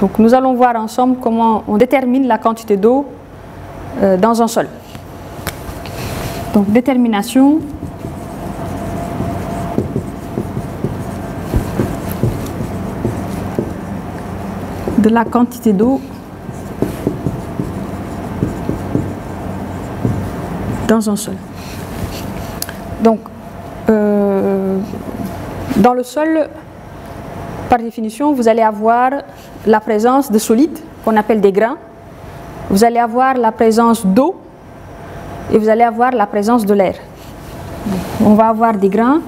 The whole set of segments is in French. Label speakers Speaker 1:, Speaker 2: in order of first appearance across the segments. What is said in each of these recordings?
Speaker 1: Donc nous allons voir ensemble comment on détermine la quantité d'eau dans un sol. Donc détermination de la quantité d'eau dans un sol. Donc dans le sol, par définition, vous allez avoir la présence de solides qu'on appelle des grains. Vous allez avoir la présence d'eau et vous allez avoir la présence de l'air. On va avoir des grains.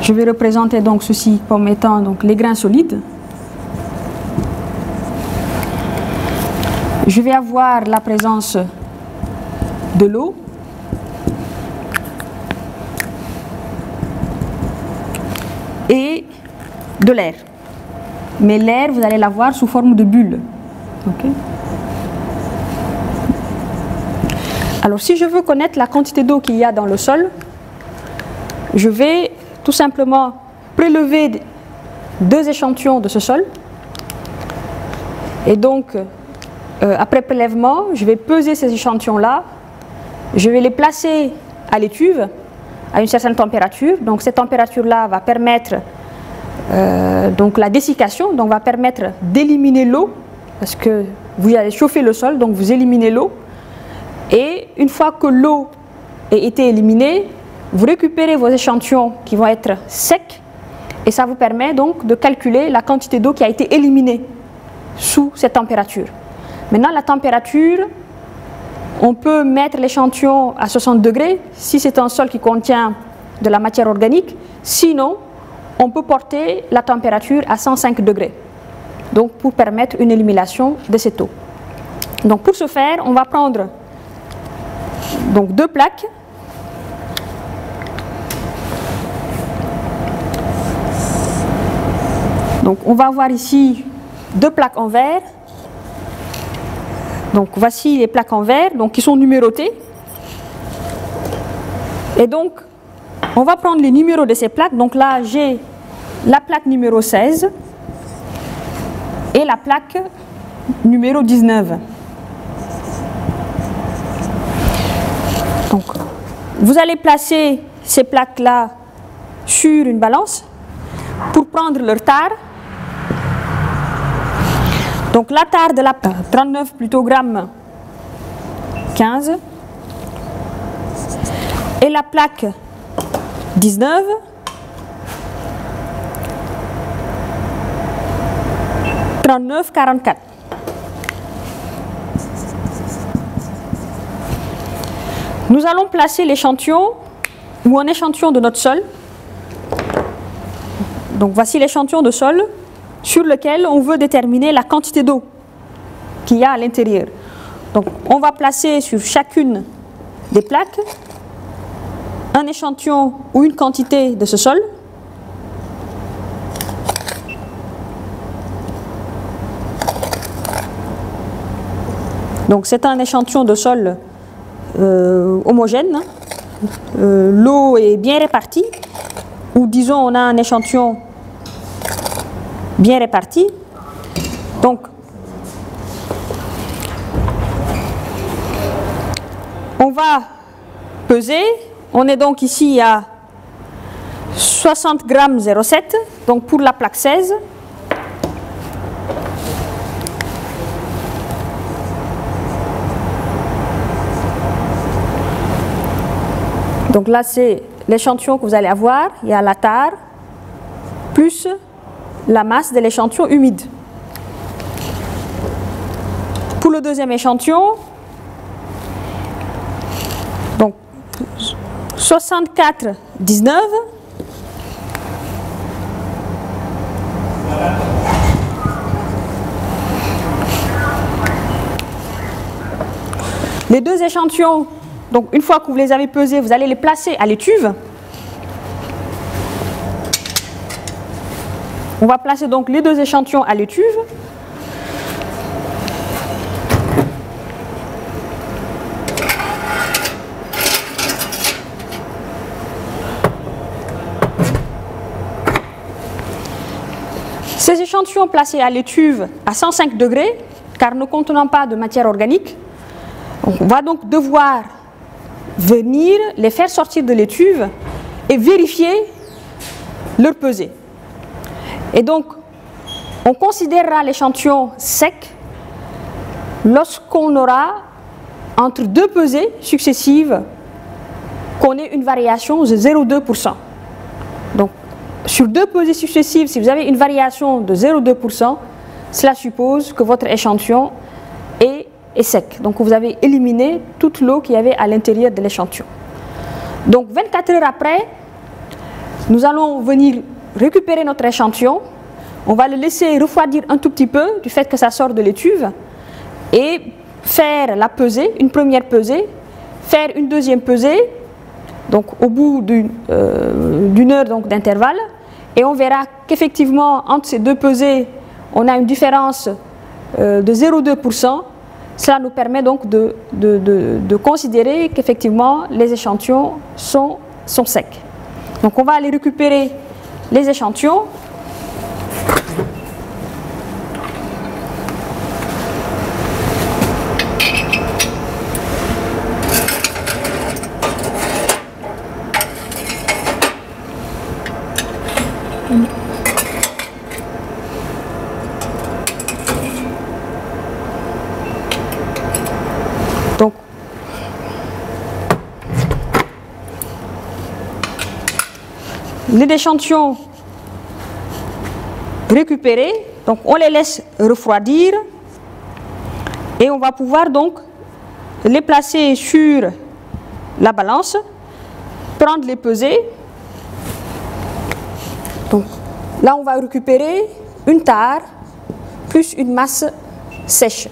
Speaker 1: Je vais représenter donc ceci comme étant donc les grains solides. Je vais avoir la présence de l'eau. Et de l'air. Mais l'air, vous allez l'avoir sous forme de bulle. Okay. Alors, si je veux connaître la quantité d'eau qu'il y a dans le sol, je vais tout simplement prélever 2 échantillons de ce sol. Et donc, après prélèvement, je vais peser ces échantillons-là. Je vais les placer à l'étuve à une certaine température. Donc cette température-là va permettre donc la dessiccation, donc va permettre d'éliminer l'eau, parce que vous allez chauffer le sol, donc vous éliminez l'eau. Et une fois que l'eau a été éliminée, vous récupérez vos échantillons qui vont être secs, et ça vous permet donc de calculer la quantité d'eau qui a été éliminée sous cette température. Maintenant, la température, on peut mettre l'échantillon à 60 degrés si c'est un sol qui contient de la matière organique. Sinon, on peut porter la température à 105 degrés. Donc, pour permettre une élimination de cette eau. Donc, pour ce faire, on va prendre donc 2 plaques. Donc, on va avoir ici 2 plaques en verre. Donc voici les plaques en verre, donc qui sont numérotées. Et donc, on va prendre les numéros de ces plaques. Donc là, j'ai la plaque numéro 16 et la plaque numéro 19. Donc, vous allez placer ces plaques-là sur une balance pour prendre leur tare. Donc la tare de la 39 plutôt grammes 15 et la plaque 19 39,44. Nous allons placer l'échantillon ou un échantillon de notre sol. Donc voici l'échantillon de sol sur lequel on veut déterminer la quantité d'eau qu'il y a à l'intérieur. Donc on va placer sur chacune des plaques un échantillon ou une quantité de ce sol. Donc c'est un échantillon de sol homogène. L'eau est bien répartie, ou disons on a un échantillon bien réparti. Donc on va peser. On est donc ici à 60 grammes 0,7, donc pour la plaque 16. Donc là c'est l'échantillon que vous allez avoir. Il y a la tare plus la masse de l'échantillon humide. Pour le deuxième échantillon, donc 64,19 les 2 échantillons, donc une fois que vous les avez pesés, vous allez les placer à l'étuve. On va placer donc les 2 échantillons à l'étuve. Ces échantillons placés à l'étuve à 105 degrés, car ne contenant pas de matière organique, on va donc devoir venir les faire sortir de l'étuve et vérifier leur pesée. Et donc, on considérera l'échantillon sec lorsqu'on aura entre deux pesées successives qu'on ait une variation de 0,2%. Donc, sur deux pesées successives, si vous avez une variation de 0,2%, cela suppose que votre échantillon est sec. Donc, vous avez éliminé toute l'eau qu'il y avait à l'intérieur de l'échantillon. Donc, 24 heures après, nous allons venir récupérer notre échantillon. On va le laisser refroidir un tout petit peu du fait que ça sort de l'étuve et faire la pesée, une première pesée, faire une deuxième pesée, donc au bout d'une heure d'intervalle, et on verra qu'effectivement entre ces deux pesées, on a une différence de 0,2%. Cela nous permet donc de considérer qu'effectivement les échantillons sont secs. Donc on va aller récupérer les échantillons. Donc, les échantillons récupérés, donc on les laisse refroidir et on va pouvoir donc les placer sur la balance, prendre les pesées. Donc là on va récupérer une tare plus une masse sèche,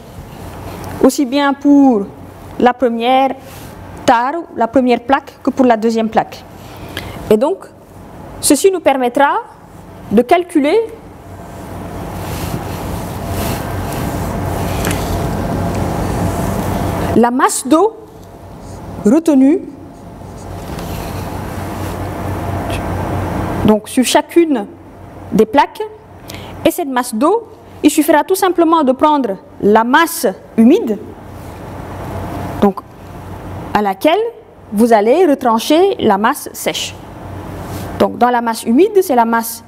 Speaker 1: aussi bien pour la première tare, la première plaque, que pour la deuxième plaque. Et donc ceci nous permettra de calculer la masse d'eau retenue donc sur chacune des plaques. Et cette masse d'eau, il suffira tout simplement de prendre la masse humide, donc à laquelle vous allez retrancher la masse sèche. Donc dans la masse humide, c'est la masse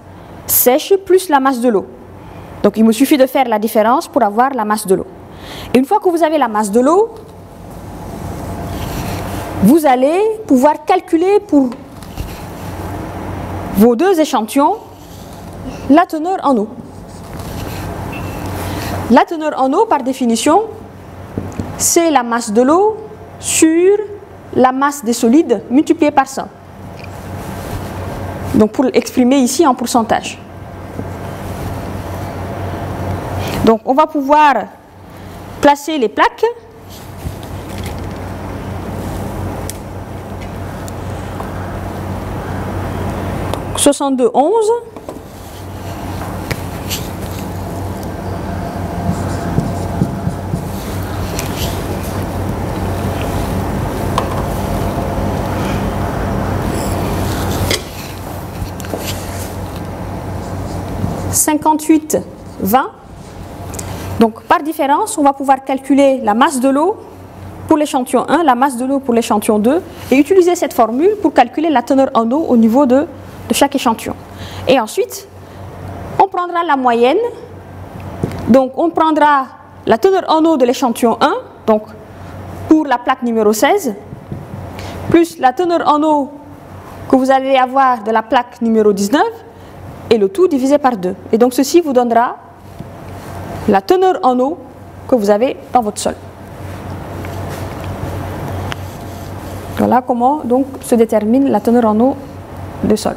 Speaker 1: sèche plus la masse de l'eau. Donc il me suffit de faire la différence pour avoir la masse de l'eau. Et une fois que vous avez la masse de l'eau, vous allez pouvoir calculer pour vos deux échantillons la teneur en eau. La teneur en eau, par définition, c'est la masse de l'eau sur la masse des solides multipliée par 100. Donc pour l'exprimer ici en pourcentage. Donc on va pouvoir placer les plaques. Donc 62,11. « 58,20 ». Donc par différence, on va pouvoir calculer la masse de l'eau pour l'échantillon 1, la masse de l'eau pour l'échantillon 2 et utiliser cette formule pour calculer la teneur en eau au niveau de chaque échantillon. Et ensuite, on prendra la moyenne. Donc on prendra la teneur en eau de l'échantillon 1, donc pour la plaque numéro 16, plus la teneur en eau que vous allez avoir de la plaque numéro 19, et le tout divisé par 2. Et donc ceci vous donnera la teneur en eau que vous avez dans votre sol. Voilà comment donc se détermine la teneur en eau du sol.